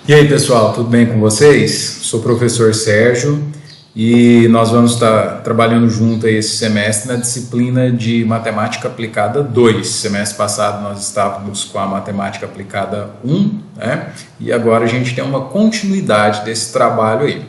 E aí, pessoal, tudo bem com vocês? Sou o professor Sérgio e nós vamos estar trabalhando junto aí esse semestre na disciplina de Matemática Aplicada 2. Semestre passado nós estávamos com a Matemática Aplicada 1, né? E agora a gente tem uma continuidade desse trabalho aí.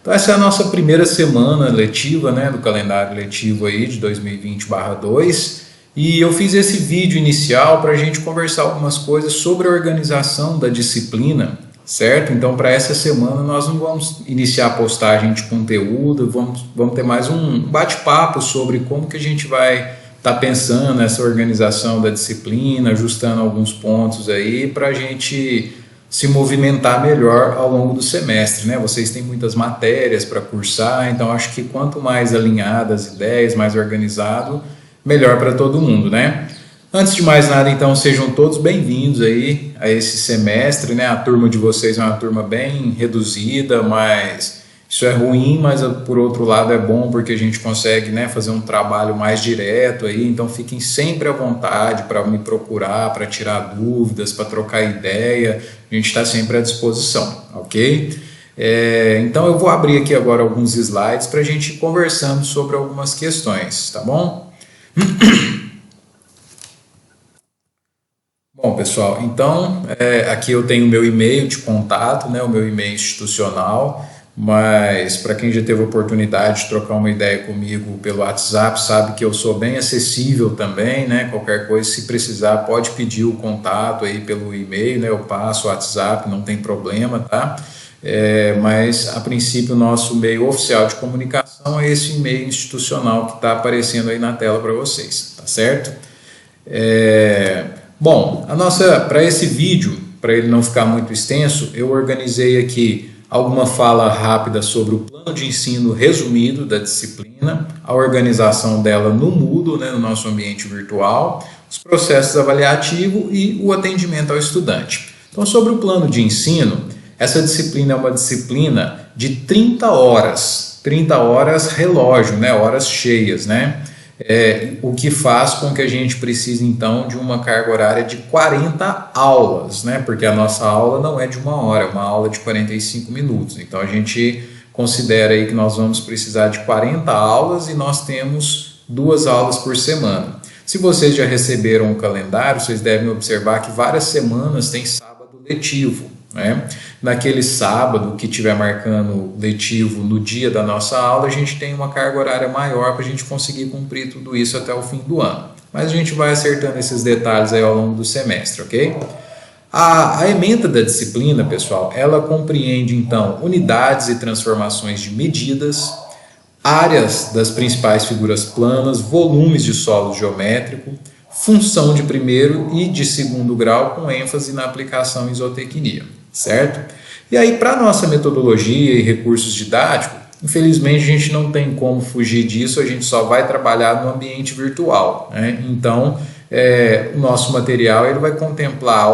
Então essa é a nossa primeira semana letiva, né, do calendário letivo aí de 2020/2. E eu fiz esse vídeo inicial para a gente conversar algumas coisas sobre a organização da disciplina, certo? Então, para essa semana, nós não vamos iniciar a postagem de conteúdo, vamos ter mais um bate-papo sobre como que a gente vai estar pensando nessa organização da disciplina, ajustando alguns pontos aí para a gente se movimentar melhor ao longo do semestre, né? Vocês têm muitas matérias para cursar, então acho que quanto mais alinhadas as ideias, mais organizado, melhor para todo mundo, né? Antes de mais nada, então, sejam todos bem-vindos aí a esse semestre, né? A turma de vocês é uma turma bem reduzida, mas isso é ruim, mas por outro lado é bom porque a gente consegue, né, fazer um trabalho mais direto aí, então fiquem sempre à vontade para me procurar, para tirar dúvidas, para trocar ideia, a gente está sempre à disposição, ok? Então eu vou abrir aqui agora alguns slides para a gente ir conversando sobre algumas questões, tá bom? Bom, pessoal, então aqui eu tenho o meu e-mail de contato, né, o meu e-mail institucional, mas para quem já teve a oportunidade de trocar uma ideia comigo pelo WhatsApp, sabe que eu sou bem acessível também, né, qualquer coisa, se precisar, pode pedir o contato aí pelo e-mail, né, eu passo o WhatsApp, não tem problema, tá? Mas a princípio o nosso meio oficial de comunicação é esse e-mail institucional que está aparecendo aí na tela para vocês, tá certo? Bom, para esse vídeo, para ele não ficar muito extenso, eu organizei aqui alguma fala rápida sobre o plano de ensino resumido da disciplina, a organização dela no Moodle, né, no nosso ambiente virtual, os processos avaliativos e o atendimento ao estudante. Então, sobre o plano de ensino, essa disciplina é uma disciplina de 30 horas relógio, né, horas cheias, né? O que faz com que a gente precise então de uma carga horária de 40 aulas, né? Porque a nossa aula não é de uma hora, é uma aula de 45 minutos. Então a gente considera aí que nós vamos precisar de 40 aulas e nós temos 2 aulas por semana. Se vocês já receberam o calendário, vocês devem observar que várias semanas tem sábado letivo, né? Naquele sábado que estiver marcando letivo no dia da nossa aula, a gente tem uma carga horária maior para a gente conseguir cumprir tudo isso até o fim do ano. Mas a gente vai acertando esses detalhes aí ao longo do semestre, ok? A ementa da disciplina, pessoal, ela compreende então unidades e transformações de medidas, áreas das principais figuras planas, volumes de solo geométrico, função de primeiro e de segundo grau com ênfase na aplicação em zootecnia, certo? E aí, para a nossa metodologia e recursos didáticos, infelizmente a gente não tem como fugir disso, a gente só vai trabalhar no ambiente virtual, né? Então, o nosso material ele vai contemplar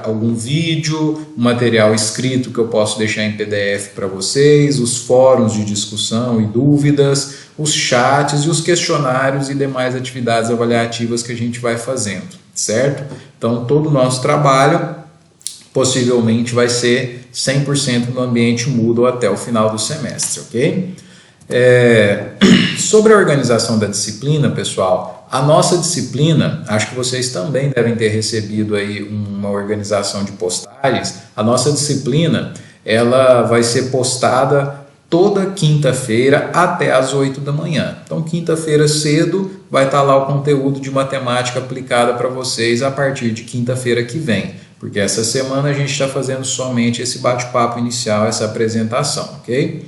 algum vídeo, um material escrito que eu posso deixar em PDF para vocês, os fóruns de discussão e dúvidas, os chats e os questionários e demais atividades avaliativas que a gente vai fazendo, certo? Então, todo o nosso trabalho possivelmente vai ser 100% no ambiente Moodle até o final do semestre, ok? Sobre a organização da disciplina, pessoal, a nossa disciplina, acho que vocês também devem ter recebido aí uma organização de postagens, a nossa disciplina, ela vai ser postada toda quinta-feira até às 8 da manhã. Então, quinta-feira cedo vai estar lá o conteúdo de matemática aplicada para vocês a partir de quinta-feira que vem, porque essa semana a gente está fazendo somente esse bate-papo inicial, essa apresentação, ok?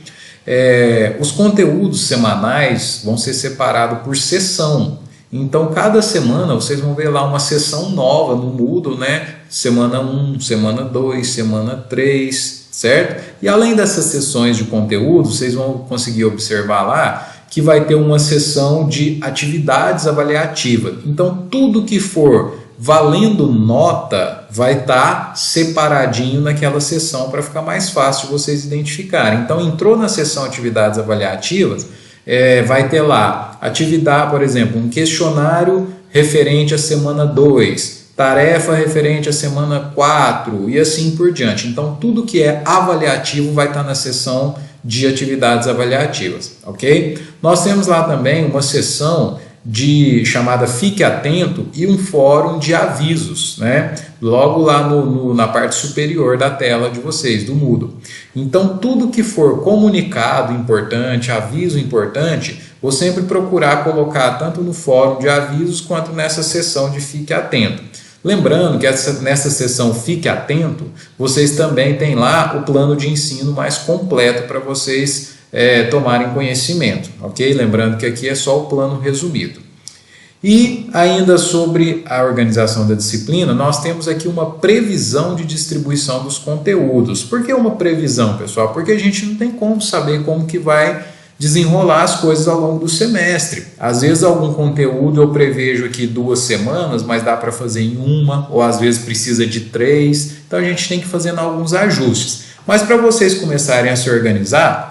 Os conteúdos semanais vão ser separados por sessão. Então, cada semana vocês vão ver lá uma sessão nova no Moodle, né? Semana 1, semana 2, semana 3, certo? E além dessas sessões de conteúdo, vocês vão conseguir observar lá que vai ter uma sessão de atividades avaliativas. Então, tudo que for valendo nota vai estar separadinho naquela sessão para ficar mais fácil de vocês identificarem. Então, entrou na sessão atividades avaliativas, vai ter lá atividade, por exemplo, um questionário referente à semana 2, tarefa referente à semana 4 e assim por diante. Então, tudo que é avaliativo vai estar na seção de atividades avaliativas, ok? Nós temos lá também uma seção chamada Fique Atento e um fórum de avisos, né? Logo lá na parte superior da tela de vocês, do Moodle. Então, tudo que for comunicado importante, aviso importante, vou sempre procurar colocar tanto no fórum de avisos quanto nessa seção de Fique Atento. Lembrando que nessa seção Fique Atento, vocês também têm lá o plano de ensino mais completo para vocês tomarem conhecimento, ok? Lembrando que aqui é só o plano resumido. E ainda sobre a organização da disciplina, nós temos aqui uma previsão de distribuição dos conteúdos. Por que uma previsão, pessoal? Porque a gente não tem como saber como que vai desenrolar as coisas ao longo do semestre. Às vezes algum conteúdo eu prevejo aqui 2 semanas, mas dá para fazer em 1, ou às vezes precisa de 3, então a gente tem que ir fazendo alguns ajustes. Mas para vocês começarem a se organizar,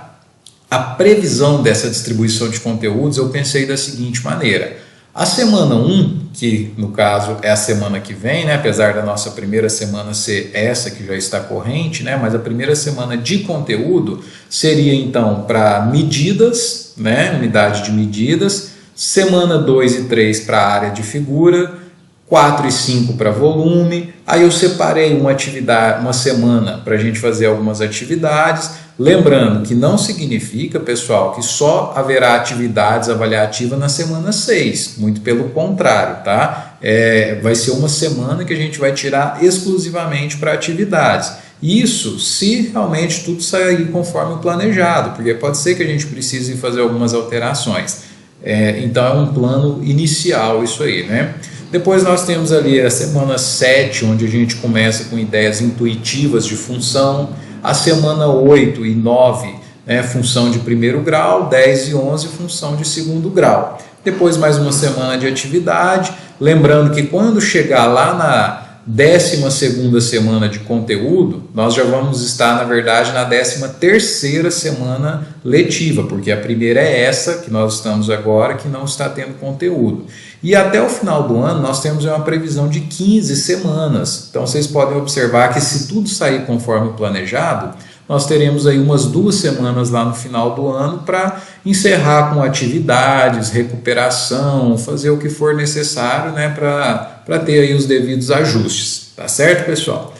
a previsão dessa distribuição de conteúdos eu pensei da seguinte maneira: a semana 1, que no caso é a semana que vem, né, apesar da nossa primeira semana ser essa que já está corrente, né, mas a primeira semana de conteúdo seria então para medidas, né, unidade de medidas, semana 2 e 3 para a área de figura, 4 e 5 para volume. Aí eu separei uma semana para a gente fazer algumas atividades. Lembrando que não significa, pessoal, que só haverá atividades avaliativas na semana 6. Muito pelo contrário, tá? Vai ser uma semana que a gente vai tirar exclusivamente para atividades. Isso se realmente tudo sair conforme o planejado, porque pode ser que a gente precise fazer algumas alterações. Então é um plano inicial isso aí, né? Depois nós temos ali a semana 7, onde a gente começa com ideias intuitivas de função. A semana 8 e 9, né, função de primeiro grau, 10 e 11, função de segundo grau. Depois mais uma semana de atividade, lembrando que quando chegar lá na 12ª semana de conteúdo, nós já vamos estar, na verdade, na 13ª semana letiva, porque a primeira é essa que nós estamos agora, que não está tendo conteúdo. E até o final do ano nós temos uma previsão de 15 semanas. Então vocês podem observar que se tudo sair conforme planejado, nós teremos aí umas 2 semanas lá no final do ano para encerrar com atividades, recuperação, fazer o que for necessário, né, para ter aí os devidos ajustes. Tá certo, pessoal?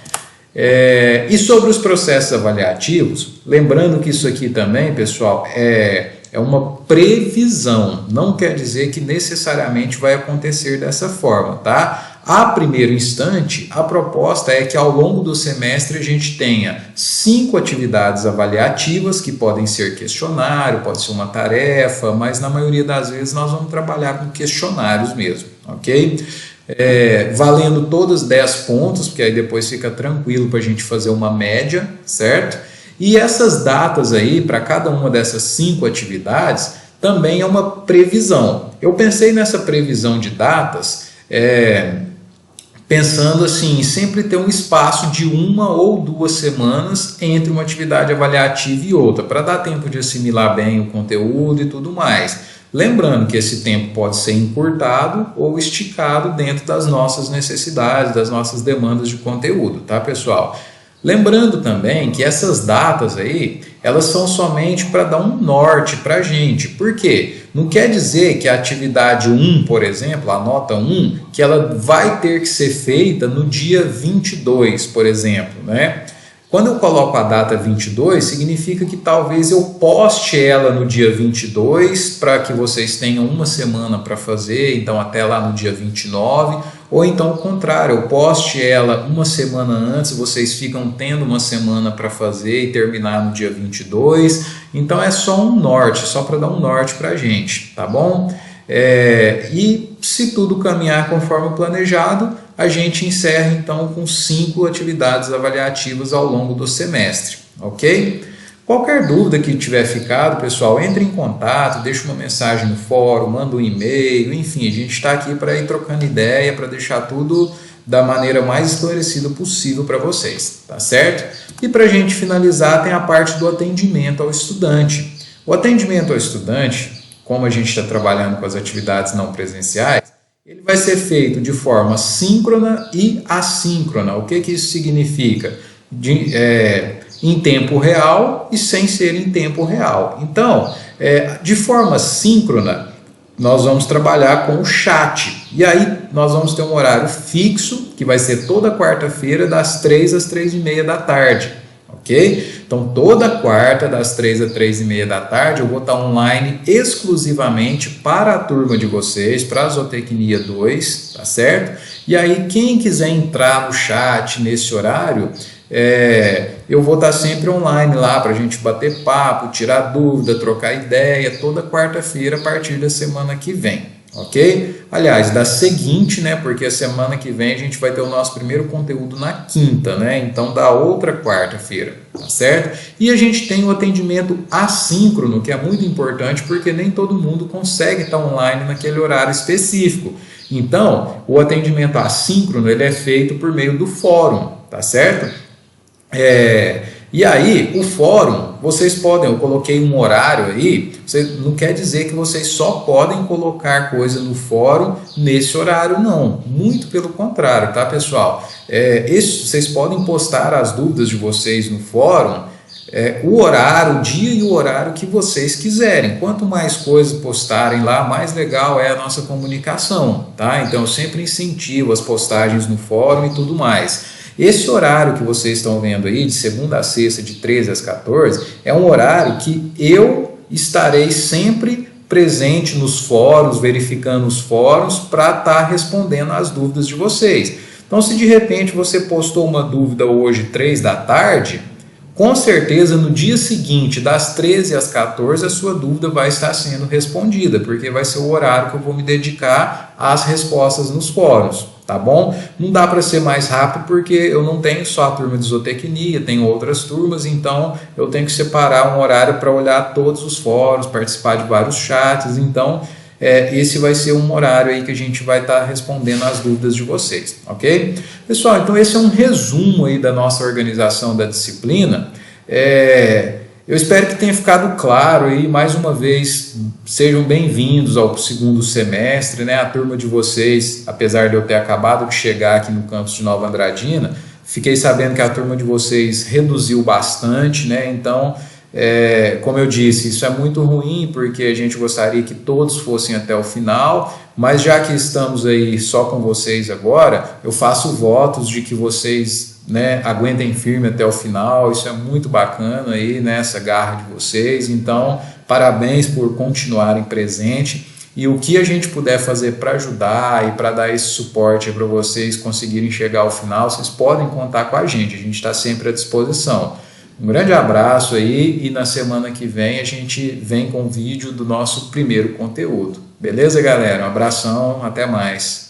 E sobre os processos avaliativos, lembrando que isso aqui também, pessoal, é uma previsão, não quer dizer que necessariamente vai acontecer dessa forma, tá? A primeiro instante, a proposta é que ao longo do semestre a gente tenha 5 atividades avaliativas, que podem ser questionário, pode ser uma tarefa, mas na maioria das vezes nós vamos trabalhar com questionários mesmo, ok? Valendo todas 10 pontos, porque aí depois fica tranquilo para a gente fazer uma média, certo? E essas datas aí, para cada uma dessas 5 atividades, também é uma previsão. Eu pensei nessa previsão de datas, pensando assim, sempre ter um espaço de 1 ou 2 semanas entre uma atividade avaliativa e outra, para dar tempo de assimilar bem o conteúdo e tudo mais. Lembrando que esse tempo pode ser encurtado ou esticado dentro das nossas necessidades, das nossas demandas de conteúdo, tá, pessoal? Lembrando também que essas datas aí, elas são somente para dar um norte para a gente. Por quê? Não quer dizer que a atividade 1, por exemplo, a nota 1, que ela vai ter que ser feita no dia 22, por exemplo, né? Quando eu coloco a data 22, significa que talvez eu poste ela no dia 22 para que vocês tenham uma semana para fazer, então até lá no dia 29, ou então o contrário, eu poste ela uma semana antes, vocês ficam tendo uma semana para fazer e terminar no dia 22, então é só um norte, só para dar um norte para a gente, tá bom? E se tudo caminhar conforme planejado, a gente encerra então com 5 atividades avaliativas ao longo do semestre, ok? Qualquer dúvida que tiver ficado, pessoal, entre em contato, deixa uma mensagem no fórum, manda um e-mail, enfim, a gente está aqui para ir trocando ideia, para deixar tudo da maneira mais esclarecida possível para vocês, tá certo? E para a gente finalizar, tem a parte do atendimento ao estudante. O atendimento ao estudante, como a gente está trabalhando com as atividades não presenciais, Ele vai ser feito de forma síncrona e assíncrona. O que isso significa? Em tempo real e sem ser em tempo real. Então, de forma síncrona, nós vamos trabalhar com o chat. E aí nós vamos ter um horário fixo, que vai ser toda quarta-feira, das 3 às 3h30 da tarde. Ok? Então, toda quarta, das 3 às 3h30 da tarde, eu vou estar online exclusivamente para a turma de vocês, para a Zootecnia 2, tá certo? E aí, quem quiser entrar no chat nesse horário, eu vou estar sempre online lá para a gente bater papo, tirar dúvida, trocar ideia, toda quarta-feira a partir da semana que vem. Ok? Aliás, da seguinte, né? Porque a semana que vem a gente vai ter o nosso primeiro conteúdo na quinta, né? Então, da outra quarta-feira, tá certo? E a gente tem o atendimento assíncrono, que é muito importante porque nem todo mundo consegue estar online naquele horário específico. Então, o atendimento assíncrono ele é feito por meio do fórum, tá certo? E aí, o fórum, vocês podem, eu coloquei um horário aí, não quer dizer que vocês só podem colocar coisa no fórum nesse horário, não. Muito pelo contrário, tá, pessoal? Vocês podem postar as dúvidas de vocês no fórum, o horário, o dia e o horário que vocês quiserem. Quanto mais coisas postarem lá, mais legal é a nossa comunicação, tá? Então, eu sempre incentivo as postagens no fórum e tudo mais. Esse horário que vocês estão vendo aí, de segunda a sexta, de 13 às 14, é um horário que eu estarei sempre presente nos fóruns, verificando os fóruns, para estar respondendo as dúvidas de vocês. Então, se de repente você postou uma dúvida hoje, 3 da tarde, com certeza no dia seguinte, das 13 às 14, a sua dúvida vai estar sendo respondida, porque vai ser o horário que eu vou me dedicar às respostas nos fóruns. Tá bom? Não dá para ser mais rápido porque eu não tenho só a turma de zootecnia, tenho outras turmas, então eu tenho que separar um horário para olhar todos os fóruns, participar de vários chats, então esse vai ser um horário aí que a gente vai estar respondendo as dúvidas de vocês, ok? Pessoal, então esse é um resumo aí da nossa organização da disciplina. Eu espero que tenha ficado claro aí, mais uma vez, sejam bem-vindos ao segundo semestre, né? A turma de vocês, apesar de eu ter acabado de chegar aqui no campus de Nova Andradina, fiquei sabendo que a turma de vocês reduziu bastante, né? Então, como eu disse, isso é muito ruim porque a gente gostaria que todos fossem até o final, mas já que estamos aí só com vocês agora, eu faço votos de que vocês, né, aguentem firme até o final. Isso é muito bacana aí, né, essa garra de vocês. Então, parabéns por continuarem presente, e o que a gente puder fazer para ajudar e para dar esse suporte para vocês conseguirem chegar ao final, vocês podem contar com a gente está sempre à disposição. Um grande abraço aí, e na semana que vem a gente vem com o vídeo do nosso primeiro conteúdo. Beleza, galera? Um abração, até mais.